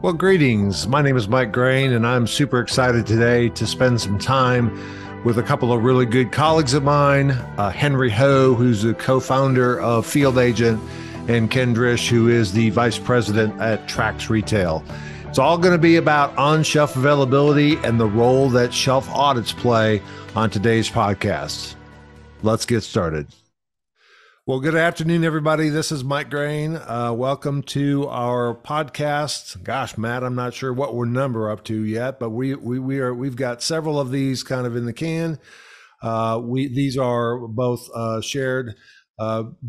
Well, greetings. My name is Mike Grain, and I'm super excited today to spend some time with a couple of really good colleagues of mine, Henry Ho, who's the co-founder of Field Agent, and Ken Drish, who is the vice president at Trax Retail. It's all going to be about on-shelf availability and the role that shelf audits play on today's podcast. Let's get started. Well, good afternoon, everybody. This is Mike Grain. Welcome to our podcast. Gosh, Matt, I'm not sure what we're number up to yet, but we've got several of these kind of in the can. These are both shared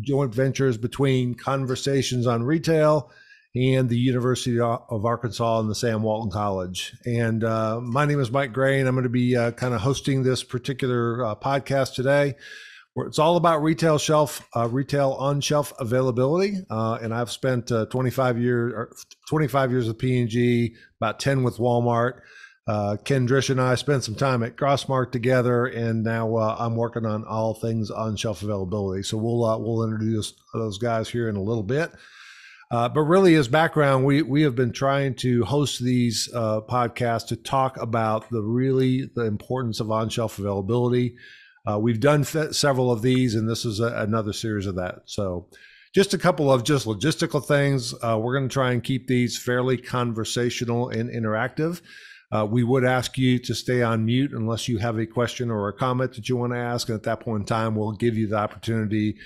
joint ventures between Conversations on Retail and the University of Arkansas and the Sam Walton College. And my name is Mike Grain. I'm going to be kind of hosting this particular podcast today. It's all about retail on-shelf availability, and I've spent 25 years with P&G, about 10 with Walmart. Ken Drish and I spent some time at Crossmark together, and now I'm working on all things on-shelf availability. So we'll introduce those guys here in a little bit. But really, as background, we have been trying to host these podcasts to talk about the importance of on-shelf availability. We've done several of these, and this is another series of that. So just a couple of just logistical things. We're going to try and keep these fairly conversational and interactive. We would ask you to stay on mute unless you have a question or a comment that you want to ask. And at that point in time, we'll give you the opportunity.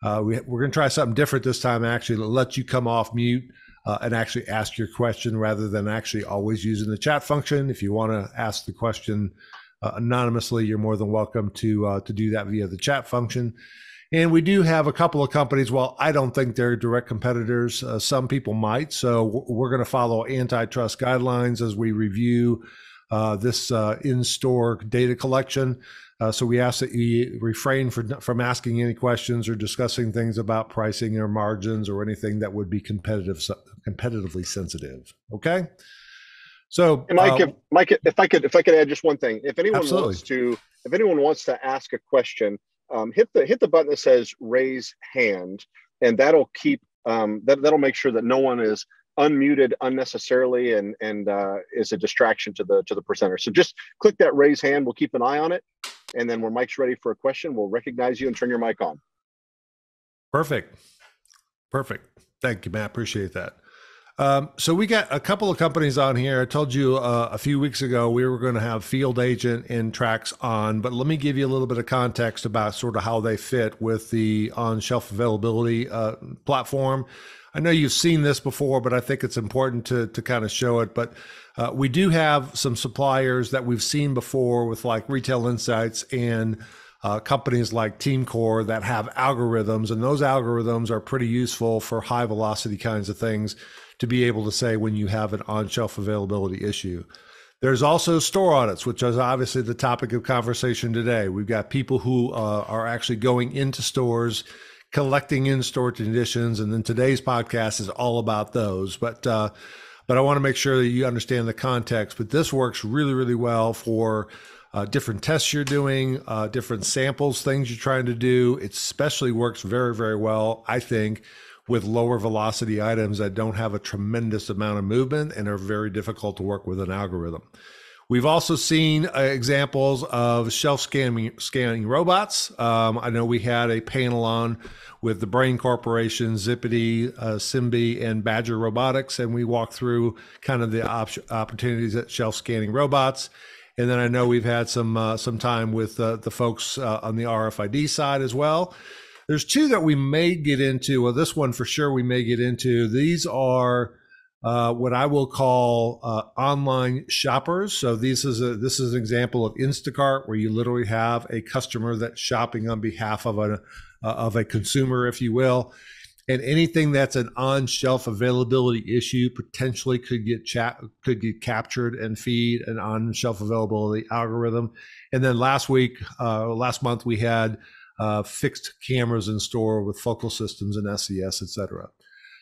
We're going to try something different this time, actually, to let you come off mute and actually ask your question rather than actually always using the chat function. If you want to ask the question anonymously, you're more than welcome to do that via the chat function. And we do have a couple of companies. Well, I don't think they're direct competitors. Some people might. So we're going to follow antitrust guidelines as we review this in-store data collection. So we ask that you refrain from asking any questions or discussing things about pricing or margins or anything that would be competitively sensitive. Okay. So, Mike, if I could add just one thing, if anyone absolutely. wants to ask a question, hit the button that says raise hand, and that'll keep that'll make sure that no one is unmuted unnecessarily and is a distraction to the presenter. So just click that raise hand. We'll keep an eye on it, and then when Mike's ready for a question, we'll recognize you and turn your mic on. Perfect. Thank you, Matt. Appreciate that. So we got a couple of companies on here. I told you a few weeks ago we were going to have Field Agent and Trax on, but let me give you a little bit of context about sort of how they fit with the on-shelf availability platform. I know you've seen this before, but I think it's important to kind of show it. But we do have some suppliers that we've seen before with like Retail Insights and companies like TeamCore that have algorithms, and those algorithms are pretty useful for high velocity kinds of things to be able to say when you have an on-shelf availability issue. There's also store audits, which is obviously the topic of conversation today. We've got people who are actually going into stores, collecting in-store conditions, and then today's podcast is all about those. But I want to make sure that you understand the context. But this works really, really well for different tests you're doing, different samples, things you're trying to do. It especially works very, very well, I think, with lower velocity items that don't have a tremendous amount of movement and are very difficult to work with an algorithm. We've also seen examples of shelf scanning robots. I know we had a panel on with the Brain Corporation, Zippity, Simbi, and Badger Robotics, and we walked through kind of the opportunities at shelf scanning robots. And then I know we've had some time with the folks on the RFID side as well. There's two that we may get into. Well, this one for sure we may get into. These are what I will call online shoppers. So this is an example of Instacart, where you literally have a customer that's shopping on behalf of a consumer, if you will. And anything that's an on-shelf availability issue potentially could get captured and feed an on-shelf availability algorithm. And then last month we had fixed cameras in store with focal systems and SCS, et cetera.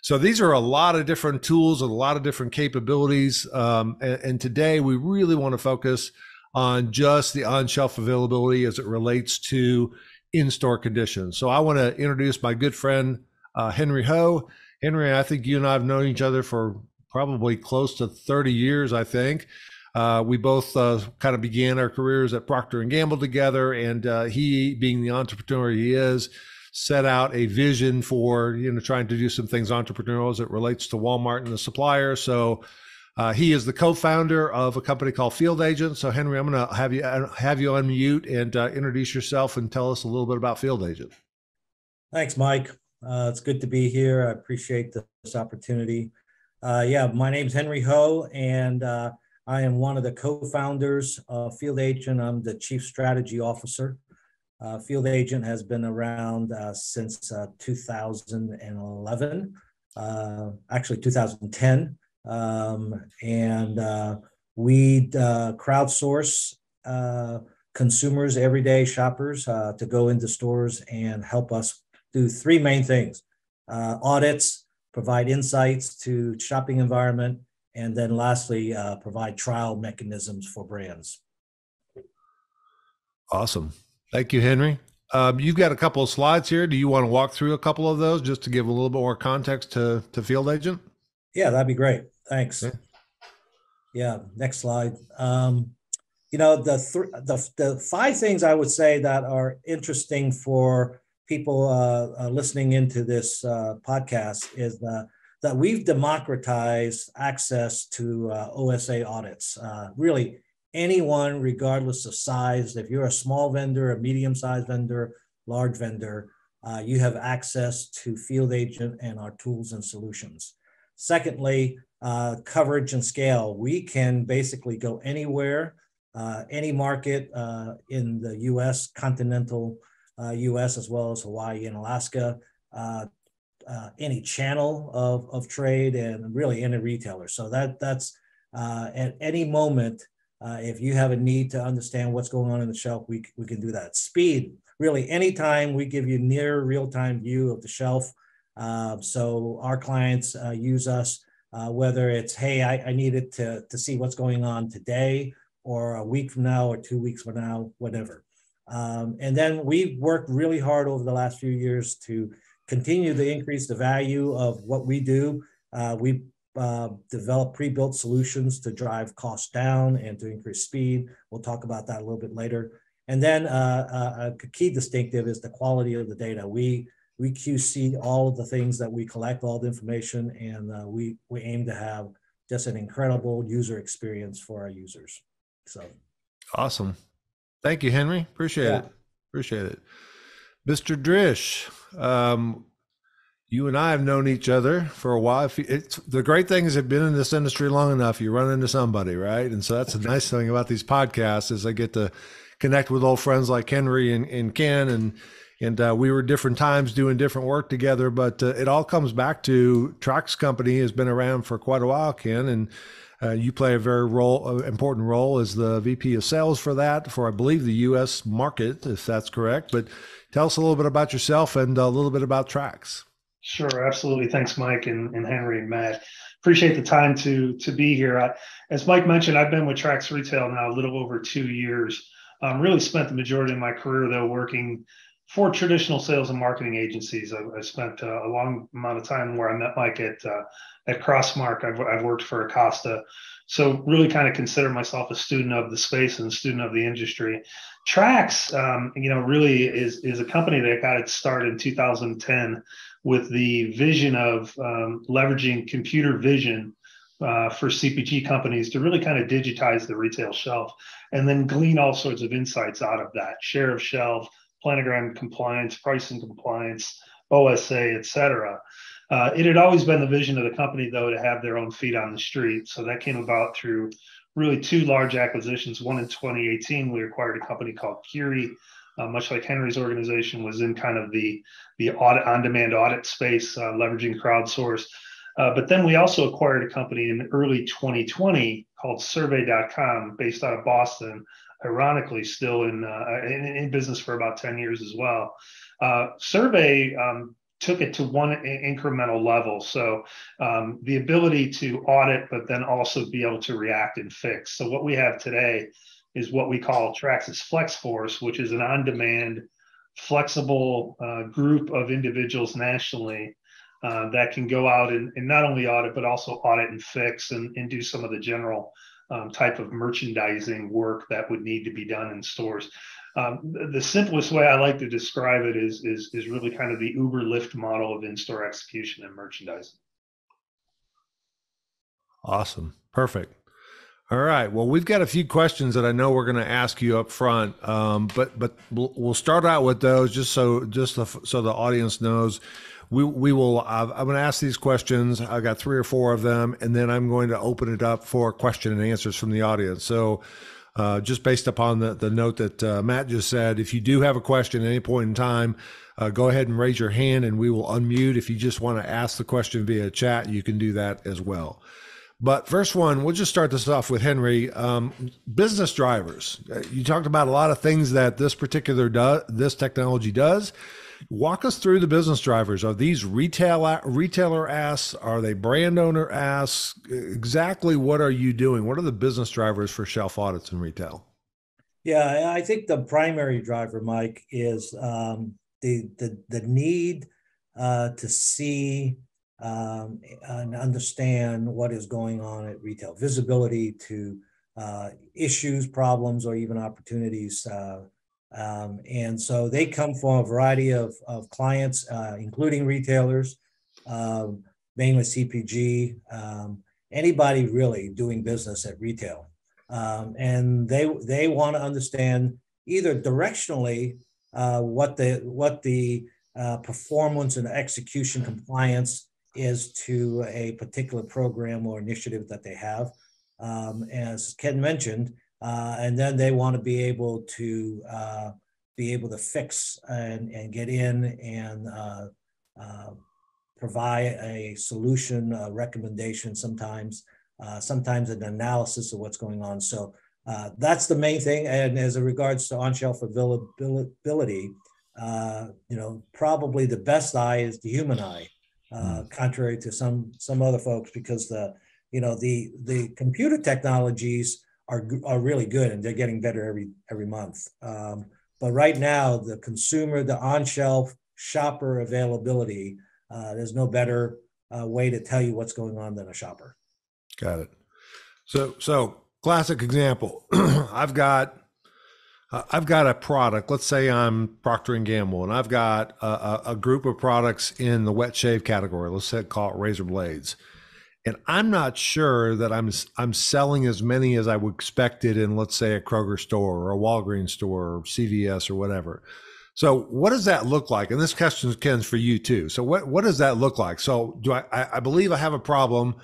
So these are a lot of different tools and a lot of different capabilities. And today we really want to focus on just the on-shelf availability as it relates to in-store conditions. So I want to introduce my good friend, Henry Ho. Henry, I think you and I have known each other for probably close to 30 years, I think. We both kind of began our careers at Procter and Gamble together, and he, being the entrepreneur he is, set out a vision for trying to do some things entrepreneurial as it relates to Walmart and the supplier. So he is the co-founder of a company called Field Agent. So Henry, I'm going to have you unmute and introduce yourself and tell us a little bit about Field Agent. Thanks, Mike. It's good to be here. I appreciate this opportunity. Yeah, my name's Henry Ho, and I am one of the co-founders of Field Agent. I'm the Chief Strategy Officer. Field Agent has been around since 2011, actually 2010. We crowdsource consumers, everyday shoppers, to go into stores and help us do three main things: audits, provide insights to shopping environment, and then lastly, provide trial mechanisms for brands. Awesome. Thank you, Henry. You've got a couple of slides here. Do you want to walk through a couple of those just to give a little bit more context to Field Agent? Yeah, that'd be great. Thanks. Okay. Yeah, next slide. The five things I would say that are interesting for people listening into this podcast is that we've democratized access to OSA audits. Really, anyone, regardless of size, if you're a small vendor, a medium-sized vendor, large vendor, you have access to Field Agent and our tools and solutions. Secondly, coverage and scale. We can basically go anywhere, any market in the U.S., continental U.S., as well as Hawaii and Alaska, any channel of trade, and really any retailer. So that's at any moment, if you have a need to understand what's going on in the shelf, we can do that. Speed, really anytime we give you near real-time view of the shelf. So our clients use us, whether it's, hey, I needed to see what's going on today, or a week from now, or 2 weeks from now, whatever. And then we've worked really hard over the last few years to continue to increase the value of what we do. We develop pre-built solutions to drive costs down and to increase speed. We'll talk about that a little bit later. And then a key distinctive is the quality of the data. We QC all of the things that we collect, all the information, and we aim to have just an incredible user experience for our users. So awesome. Thank you, Henry. Appreciate it. Appreciate it. Mr. Drish, you and I have known each other for a while. The great thing is, I've been in this industry long enough, you run into somebody, right? And so that's the nice thing about these podcasts, is I get to connect with old friends like Henry and Ken, and we were different times doing different work together, but it all comes back to Trax company has been around for quite a while, Ken, and you play a very important role as the VP of sales for that, for I believe the U.S. market, if that's correct. But tell us a little bit about yourself and a little bit about Trax. Sure, absolutely. Thanks, Mike and Henry and Matt. Appreciate the time to be here. As Mike mentioned, I've been with Trax Retail now a little over 2 years. Really spent the majority of my career, though, working for traditional sales and marketing agencies. I spent a long amount of time where I met Mike at Crossmark. I've worked for Acosta. So really kind of consider myself a student of the space and a student of the industry. Trax, really is a company that got its start in 2010 with the vision of leveraging computer vision for CPG companies to really kind of digitize the retail shelf and then glean all sorts of insights out of that: share of shelf, planogram compliance, pricing compliance, OSA, et cetera. It had always been the vision of the company, though, to have their own feet on the street. So that came about through really two large acquisitions. One in 2018, we acquired a company called Curie, much like Henry's organization was in kind of the audit, on-demand audit space, leveraging crowdsource. But then we also acquired a company in early 2020 called Survey.com, based out of Boston, ironically still in business for about 10 years as well. Survey took it to one incremental level. So the ability to audit, but then also be able to react and fix. So what we have today is what we call Trax's Flex Force, which is an on-demand, flexible group of individuals nationally that can go out and not only audit, but also audit and fix and do some of the general type of merchandising work that would need to be done in stores. The simplest way I like to describe it is really kind of the Uber Lyft model of in-store execution and merchandising. Awesome. Perfect. All right. Well, we've got a few questions that I know we're going to ask you up front, but we'll start out with those so the audience knows. We will. I'm going to ask these questions. I got 3 or 4 of them, and then I'm going to open it up for question and answers from the audience. So, just based upon the note that Matt just said, if you do have a question at any point in time, go ahead and raise your hand, and we will unmute. If you just want to ask the question via chat, you can do that as well. But first one, we'll just start this off with Henry. Business drivers. You talked about a lot of things that this technology does. Walk us through the business drivers. Are these retailer asks? Are they brand owner asks? Exactly what are you doing? What are the business drivers for shelf audits in retail? Yeah, I think the primary driver, Mike, is the need to see and understand what is going on at retail, visibility to issues, problems, or even opportunities. And so they come from a variety of clients, including retailers, mainly CPG, anybody really doing business at retail. And they want to understand either directionally what the performance and execution compliance is to a particular program or initiative that they have, as Ken mentioned, and then they want to be able to fix and get in and provide a solution, a recommendation, sometimes an analysis of what's going on. So that's the main thing. And as it regards to on-shelf availability, probably the best eye is the human eye. Contrary to some other folks, because the computer technologies are really good and they're getting better every month. But right now, the consumer, the on-shelf shopper availability, there's no better way to tell you what's going on than a shopper. Got it. So classic example. I've got a product. Let's say I'm Procter & Gamble, and I've got a group of products in the wet shave category. Let's call it razor blades. And I'm not sure that I'm selling as many as I would expect it in, let's say, a Kroger store or a Walgreens store or CVS or whatever. So what does that look like? And this question, Ken's, for you too. So what does that look like? So I believe I have a problem.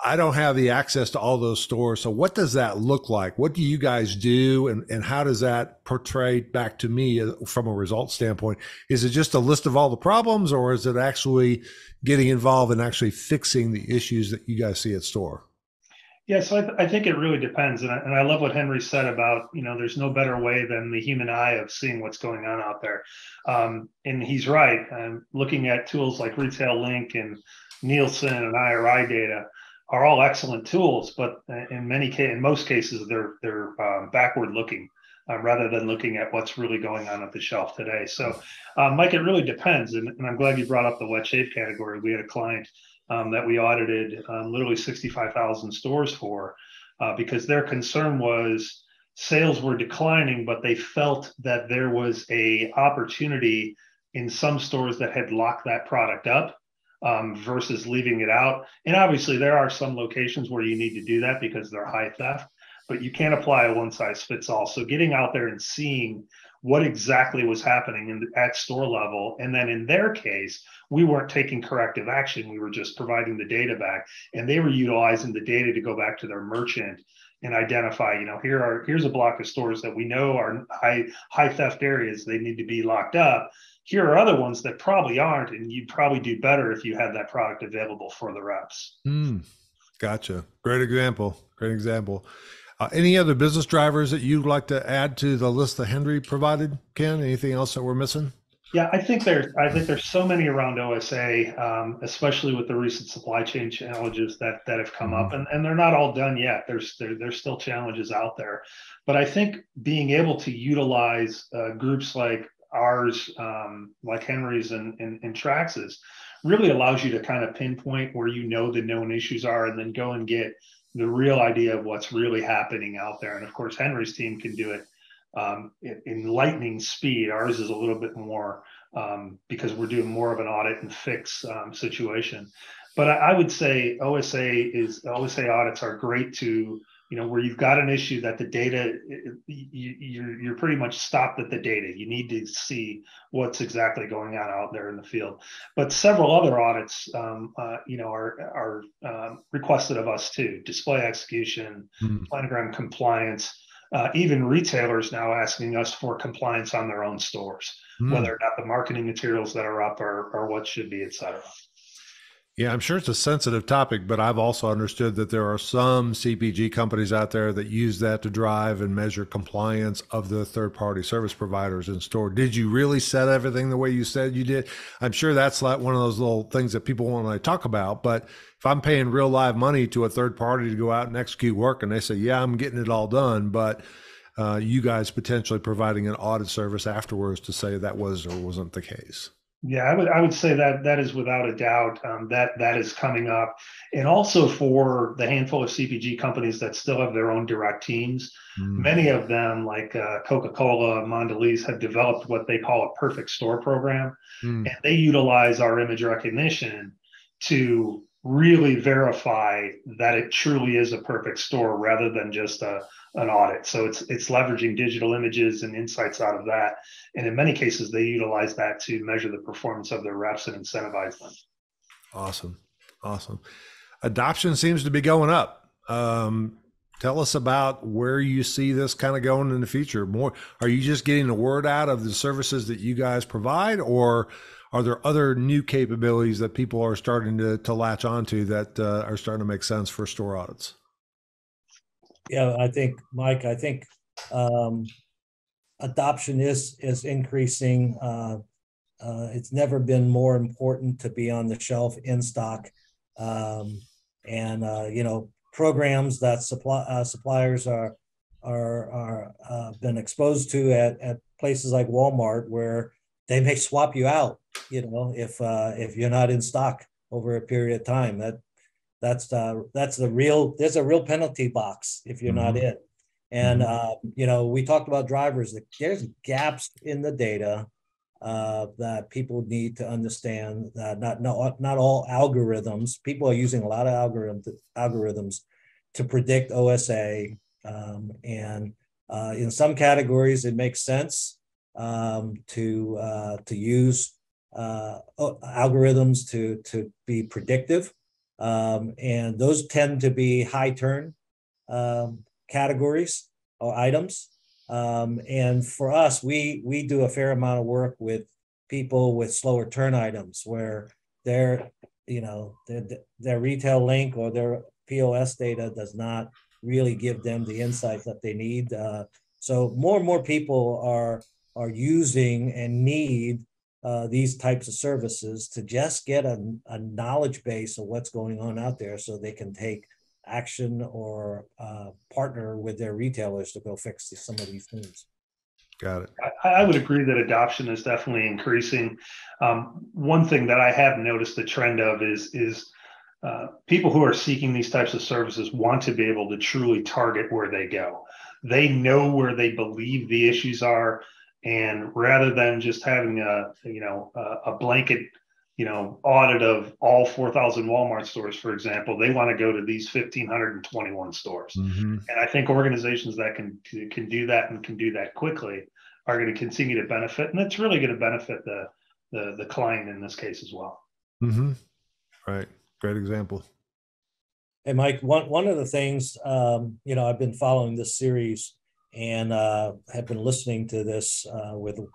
I don't have the access to all those stores. So what does that look like? What do you guys do? And how does that portray back to me from a result standpoint? Is it just a list of all the problems, or is it actually getting involved in actually fixing the issues that you guys see at store? Yeah, so I think it really depends. And I love what Henry said about, there's no better way than the human eye of seeing what's going on out there. And he's right. Looking at tools like Retail Link and Nielsen and IRI data are all excellent tools, but in most cases, they're backward looking rather than looking at what's really going on at the shelf today. So, Mike, it really depends. And I'm glad you brought up the wet shave category. We had a client that we audited literally 65,000 stores for because their concern was sales were declining, but they felt that there was a opportunity in some stores that had locked that product up versus leaving it out. And obviously there are some locations where you need to do that because they're high theft, but you can't apply a one size fits all. So getting out there and seeing what exactly was happening at store level. And then in their case, we weren't taking corrective action. We were just providing the data back, and they were utilizing the data to go back to their merchant and identify, here's a block of stores that we know are high theft areas. They need to be locked up. Here are other ones that probably aren't, and you'd probably do better if you had that product available for the reps. Gotcha. Great example. Any other business drivers that you'd like to add to the list that Henry provided, Ken? Anything else that we're missing? Yeah, I think there's so many around OSA, especially with the recent supply chain challenges that have come up, and they're not all done yet. There's still challenges out there, but I think being able to utilize groups like ours, like Henry's and Trax's, really allows you to kind of pinpoint where you know the known issues are, and then go and get the real idea of what's really happening out there. And of course, Henry's team can do it in lightning speed. Ours is a little bit more because we're doing more of an audit and fix situation. But I would say OSA audits are great to, where you've got an issue that the data, you're pretty much stopped at the data. You need to see what's exactly going on out there in the field. But several other audits, are requested of us too: display execution, planogram compliance. Even retailers now asking us for compliance on their own stores, whether or not the marketing materials that are up are what should be, et cetera. Yeah, I'm sure it's a sensitive topic, but I've also understood that there are some CPG companies out there that use that to drive and measure compliance of the third-party service providers in store. Did you really set everything the way you said you did? I'm sure that's like one of those little things that people want to talk about, but if I'm paying real live money to a third party to go out and execute work and they say, yeah, I'm getting it all done, but you guys potentially providing an audit service afterwards to say that was or wasn't the case. Yeah, I would say that is without a doubt that is coming up, and also for the handful of CPG companies that still have their own direct teams. Many of them, like Coca-Cola, Mondelez, have developed what they call a perfect store program, and they utilize our image recognition to really verify that it truly is a perfect store rather than just an audit. So it's leveraging digital images and insights out of that. And in many cases, they utilize that to measure the performance of their reps and incentivize them. Awesome. Adoption seems to be going up. Tell us about where you see this kind of going in the future. More, are you just getting the word out of the services that you guys provide, or are there other new capabilities that people are starting to latch onto that are starting to make sense for store audits? Yeah, I think, Mike, adoption is increasing. It's never been more important to be on the shelf in stock. Programs that suppliers are been exposed to at places like Walmart, where they may swap you out, if you're not in stock over a period of time. There's a real penalty box if you're not in. And we talked about drivers. There's gaps in the data that people need to understand. That not all algorithms. People are using a lot of algorithms to predict OSA, and in some categories it makes sense to use algorithms to be predictive, and those tend to be high turn categories or items. And for us, we do a fair amount of work with people with slower turn items, where their retail link or their POS data does not really give them the insights that they need. So more and more people are using and need these types of services to just get a knowledge base of what's going on out there, so they can take action or partner with their retailers to go fix some of these things. Got it. I would agree that adoption is definitely increasing. One thing that I have noticed the trend of is people who are seeking these types of services want to be able to truly target where they go. They know where they believe the issues are, and rather than just having a blanket audit of all 4,000 Walmart stores, for example, they want to go to these 1,521 stores. And I think organizations that can do that and can do that quickly are going to continue to benefit, and it's really going to benefit the client in this case as well. Right. Great example. Hey, Mike, one of the things, I've been following this series and have been listening to this with a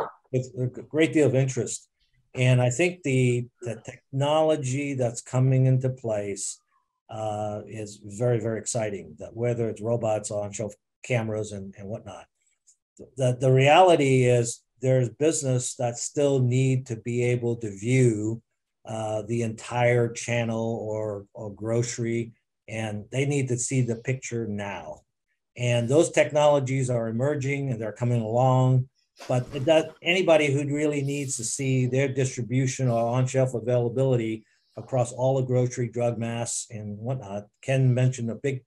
great deal of interest. And I think the technology that's coming into place is very, very exciting, that whether it's robots, on-shelf cameras and whatnot. The reality is there's business that still need to be able to view the entire channel or grocery, and they need to see the picture now. And those technologies are emerging and they're coming along. But anybody who really needs to see their distribution or on-shelf availability across all the grocery, drug, mass, and whatnot. Ken mentioned a big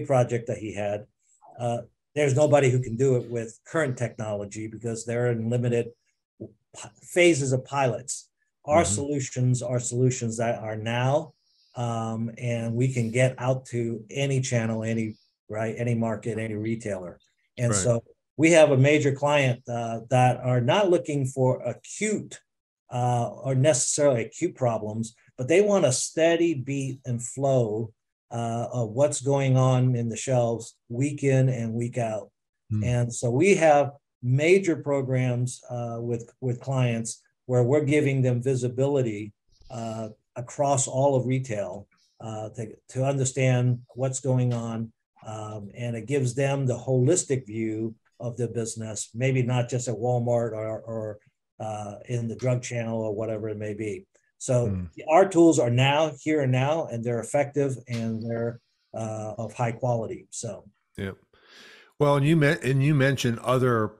project that he had. There's nobody who can do it with current technology because they're in limited phases of pilots. Our solutions are solutions that are now, and we can get out to any channel, any market, any retailer. And so we have a major client that are not looking for acute or necessarily acute problems, but they want a steady beat and flow of what's going on in the shelves week in and week out. And so we have major programs with clients where we're giving them visibility across all of retail to understand what's going on. And it gives them the holistic view of the business, maybe not just at Walmart or in the drug channel or whatever it may be. So our tools are now, here and now, and they're effective and they're of high quality. So, yeah. Well, and you mentioned other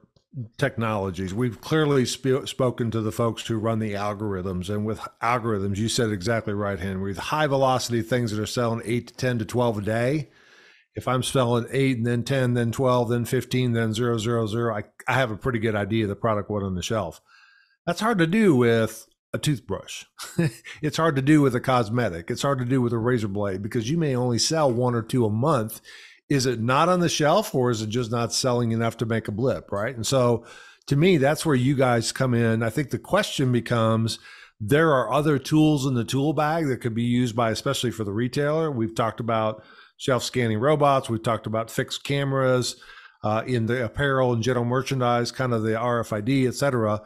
technologies. We've clearly spoken to the folks who run the algorithms, and with algorithms, you said exactly right, Henry. With high velocity things that are selling 8 to 10 to 12 a day. If I'm selling 8 and then 10, then 12, then 15, then 0, 0, 0, I have a pretty good idea of the product went on the shelf. That's hard to do with a toothbrush. It's hard to do with a cosmetic. It's hard to do with a razor blade because you may only sell 1 or 2 a month. Is it not on the shelf, or is it just not selling enough to make a blip, right? And so to me, that's where you guys come in. I think the question becomes, there are other tools in the tool bag that could be used by, especially for the retailer. We've talked about shelf scanning robots. We've talked about fixed cameras in the apparel and general merchandise, kind of the RFID, et cetera.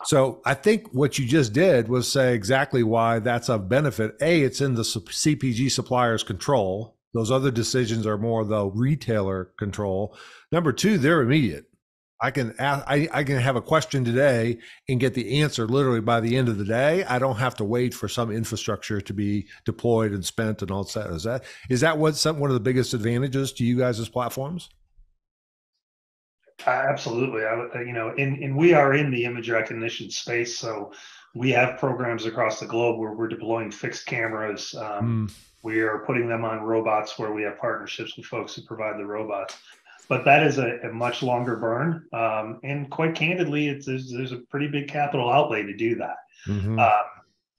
So I think what you just did was say exactly why that's of benefit. A, it's in the CPG supplier's control. Those other decisions are more the retailer control. Number 2, they're immediate. I can have a question today and get the answer literally by the end of the day. I don't have to wait for some infrastructure to be deployed and spent and all that. Is that one of the biggest advantages to you guys as platforms? Absolutely. We are in the image recognition space, so we have programs across the globe where we're deploying fixed cameras. We are putting them on robots where we have partnerships with folks who provide the robots. But that is a much longer burn. And quite candidly, there's a pretty big capital outlay to do that.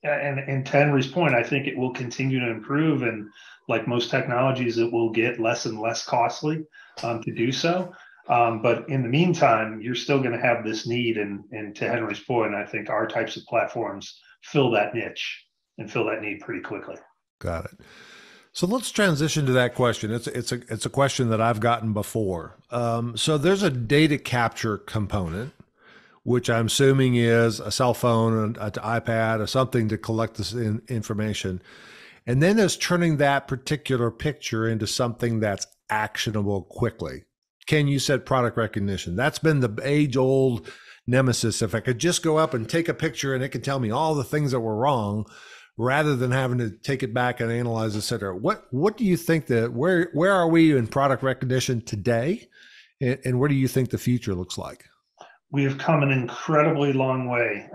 And to Henry's point, I think it will continue to improve. And like most technologies, it will get less and less costly to do so. But in the meantime, you're still going to have this need. And to Henry's point, I think our types of platforms fill that niche and fill that need pretty quickly. Got it. So let's transition to that question. It's a question that I've gotten before. So there's a data capture component, which I'm assuming is a cell phone, an iPad, or something to collect this information. And then there's turning that particular picture into something that's actionable quickly. Ken, you said product recognition. That's been the age-old nemesis. If I could just go up and take a picture and it can tell me all the things that were wrong, rather than having to take it back and analyze, et cetera. What do you think where are we in product recognition today? And where do you think the future looks like? We have come an incredibly long way.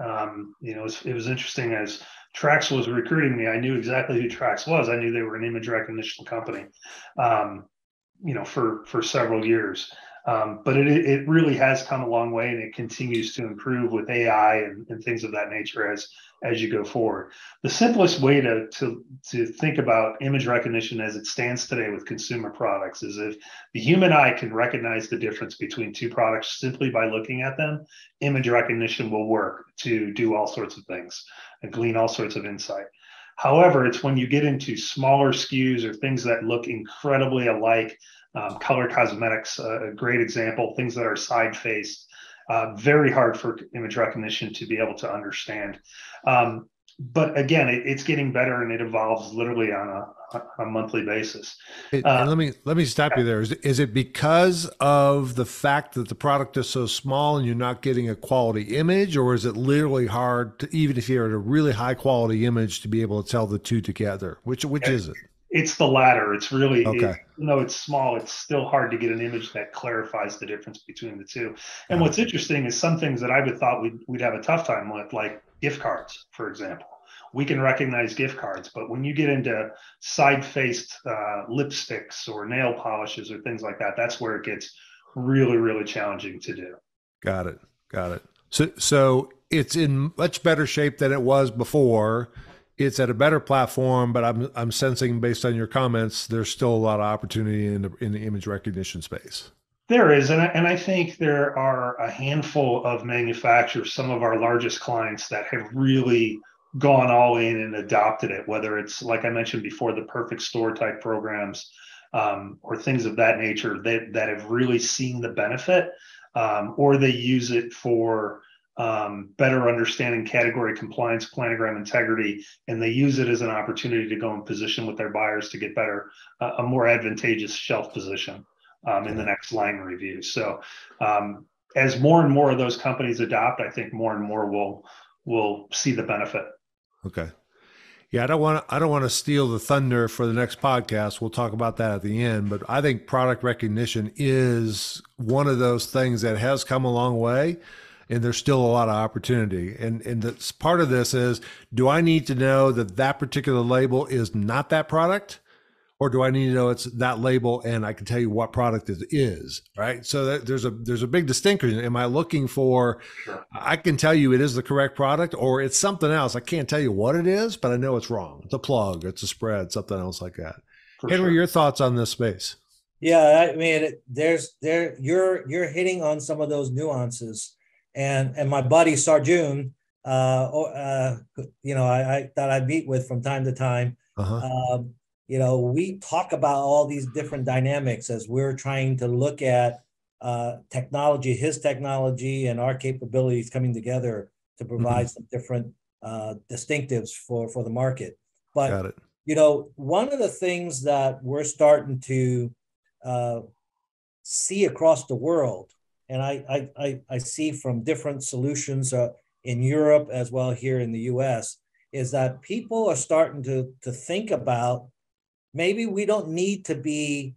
It was interesting as Trax was recruiting me. I knew exactly who Trax was. I knew they were an image recognition company, for several years. But it really has come a long way, and it continues to improve with AI and things of that nature as you go forward. The simplest way to think about image recognition as it stands today with consumer products is if the human eye can recognize the difference between 2 products simply by looking at them, image recognition will work to do all sorts of things and glean all sorts of insight. However, it's when you get into smaller SKUs or things that look incredibly alike, color cosmetics, a great example, things that are side-faced, very hard for image recognition to be able to understand. But again, it's getting better, and it evolves literally on a monthly basis. And let me stop you there. Is it because of the fact that the product is so small and you're not getting a quality image, or is it literally hard to, even if you're at a really high quality image, to be able to tell the two together? Which is it? It's the latter. It's really, Okay. even though it's small, it's still hard to get an image that clarifies the difference between the two. And Got what's interesting is some things that I would thought we'd have a tough time with, like gift cards, for example. We can recognize gift cards, but when you get into side-faced lipsticks or nail polishes or things like that, that's where it gets really, really challenging to do. Got it. Got it. So it's in much better shape than it was before. It's at a better platform, but I'm sensing based on your comments, there's still a lot of opportunity in the image recognition space. There is, and I think there are a handful of manufacturers, some of our largest clients, that have really gone all in and adopted it, whether it's, like I mentioned before, the perfect store type programs, or things of that nature that have really seen the benefit, or they use it for better understanding category compliance, planogram integrity, and they use it as an opportunity to go in position with their buyers to get better, a more advantageous shelf position in the next line review. So as more and more of those companies adopt, I think more and more will see the benefit. Okay. Yeah, I don't want to steal the thunder for the next podcast. We'll talk about that at the end, but I think product recognition is one of those things that has come a long way, and there's still a lot of opportunity. And that's part of this is, do I need to know that that particular label is not that product? Or do I need to know it's that label and I can tell you what product it is, right? So there's a big distinction. Am I looking for, Sure. I can tell you it is the correct product, or it's something else. I can't tell you what it is, but I know it's wrong. It's a plug, it's a spread, something else like that. For Henry, sure. your thoughts on this space? Yeah, I mean, you're hitting on some of those nuances, and my buddy Sarjun, I that I meet with from time to time. We talk about all these different dynamics as we're trying to look at technology, his technology, and our capabilities coming together to provide some different distinctives for the market. But Got it. One of the things that we're starting to see across the world, and I see from different solutions in Europe as well here in the U.S., is that people are starting to think about, maybe we don't need to be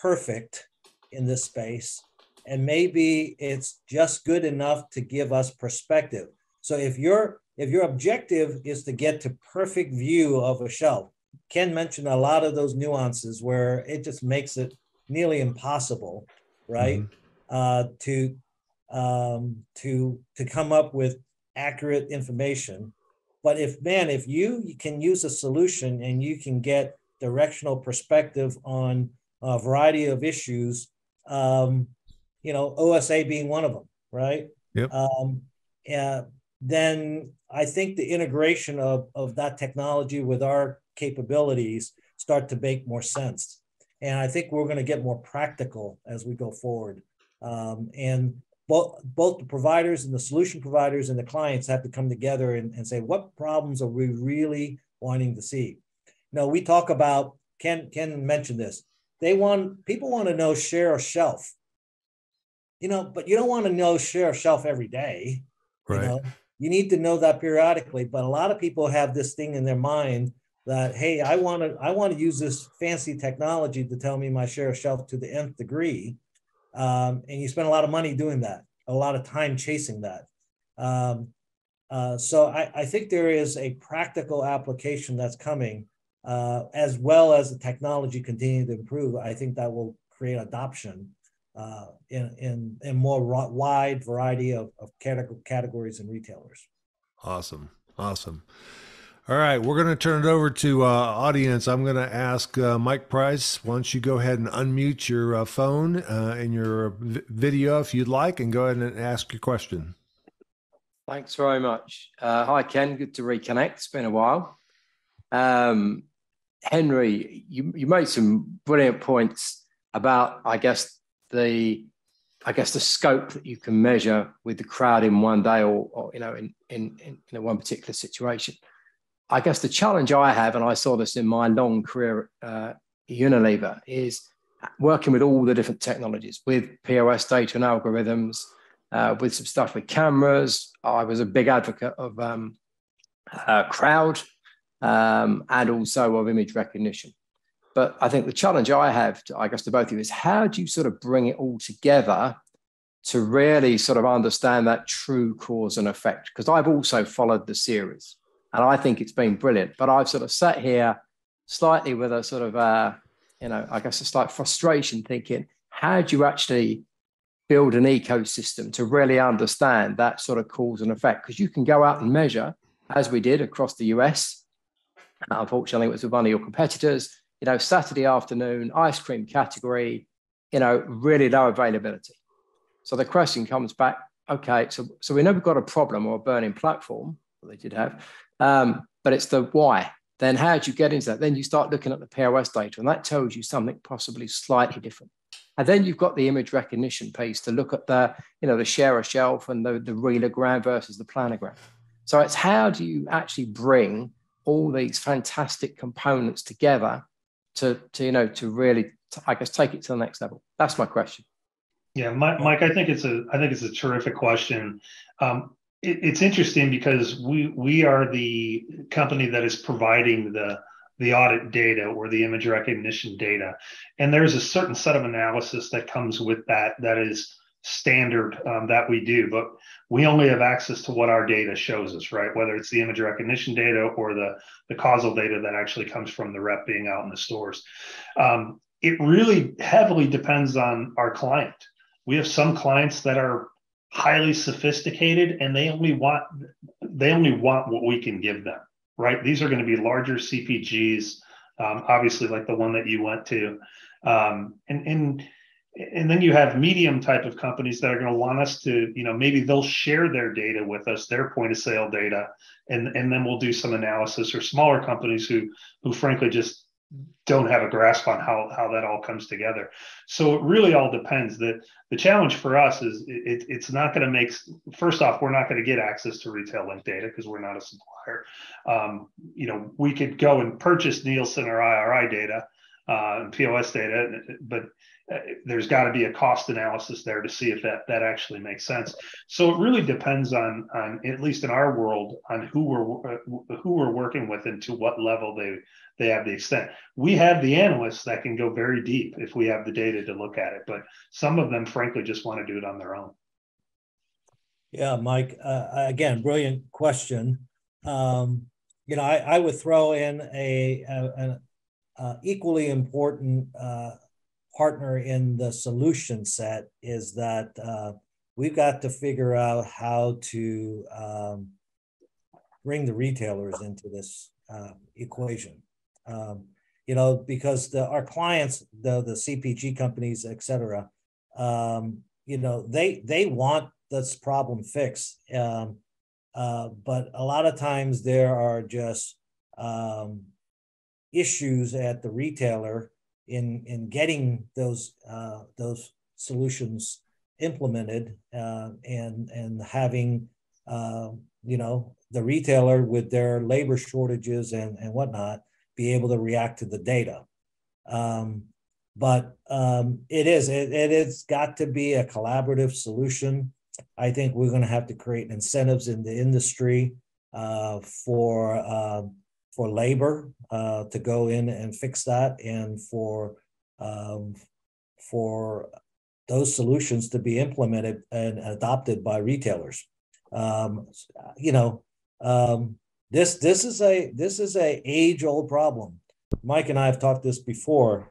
perfect in this space, and maybe it's just good enough to give us perspective. So if your objective is to get to perfect view of a shelf, Ken mentioned a lot of those nuances where it just makes it nearly impossible, right? To come up with accurate information. But if you can use a solution and you can get directional perspective on a variety of issues, OSA being one of them, right? Yep. Then I think the integration of that technology with our capabilities start to make more sense. And I think we're going to get more practical as we go forward. And both the providers and the solution providers and the clients have to come together and say, what problems are we really wanting to see? We talk about, Ken mentioned this. People want to know share of shelf, but you don't want to know share of shelf every day. Right. You need to know that periodically. But a lot of people have this thing in their mind that, hey, I want to use this fancy technology to tell me my share of shelf to the nth degree. And you spend a lot of money doing that, a lot of time chasing that. So I think there is a practical application that's coming, as well as the technology continuing to improve. I think that will create adoption in more wide variety of categories and retailers. Awesome. All right, we're going to turn it over to audience. I'm going to ask Mike Price, why don't you go ahead and unmute your phone and your video if you'd like, and go ahead and ask your question. Thanks very much. Hi, Ken. Good to reconnect. It's been a while. Henry, you made some brilliant points about, I guess the scope that you can measure with the crowd in one day, or in one particular situation. I guess the challenge I have, and I saw this in my long career at Unilever, is working with all the different technologies, with POS data and algorithms, with some stuff with cameras. I was a big advocate of crowd and also of image recognition. But I think the challenge I have, I guess, to both of you is how do you sort of bring it all together to really sort of understand that true cause and effect? Because I've also followed the series and I think it's been brilliant, but I've sort of sat here slightly with a sort of, I guess a slight frustration thinking, how do you actually build an ecosystem to really understand that sort of cause and effect? Because you can go out and measure, as we did across the US. Unfortunately, it was with one of your competitors, Saturday afternoon, ice cream category, really low availability. So the question comes back, okay, so we know we've got a problem or a burning platform, well, they did have, but it's the why. Then how do you get into that? Then you start looking at the POS data, and that tells you something possibly slightly different. And then you've got the image recognition piece to look at the share of shelf and the realogram versus the planogram. So it's how do you actually bring all these fantastic components together to really, I guess, take it to the next level? That's my question. Yeah, Mike, I think it's a terrific question. It's interesting because we are the company that is providing the audit data or the image recognition data, and there's a certain set of analysis that comes with that is standard that we do, but we only have access to what our data shows us, right? Whether it's the image recognition data or the causal data that actually comes from the rep being out in the stores. It really heavily depends on our client. We have some clients that are highly sophisticated and they only want what we can give them, right? These are going to be larger CPGs, obviously like the one that you went to. And then you have medium type of companies that are going to want us to, maybe they'll share their data with us, their point of sale data, and then we'll do some analysis, or smaller companies who frankly just don't have a grasp on how that all comes together. So it really all depends. The challenge for us is it's not going to make, first off, we're not going to get access to retail link data because we're not a supplier. We could go and purchase Nielsen or IRI data and POS data, but there's got to be a cost analysis there to see if that actually makes sense. So it really depends on at least in our world, on who we're working with and to what level they have the extent. We have the analysts that can go very deep if we have the data to look at it, but some of them frankly just want to do it on their own. Yeah, Mike, again, brilliant question. I would throw in an equally important partner in the solution set is that we've got to figure out how to bring the retailers into this equation. Because our clients, the CPG companies, et cetera, they want this problem fixed. But a lot of times there are just issues at the retailer in getting those solutions implemented and having the retailer with their labor shortages and whatnot be able to react to the data. But it's got to be a collaborative solution. I think we're going to have to create incentives in the industry for labor to go in and fix that, and for those solutions to be implemented and adopted by retailers. This is a age-old problem. Mike and I have talked this before.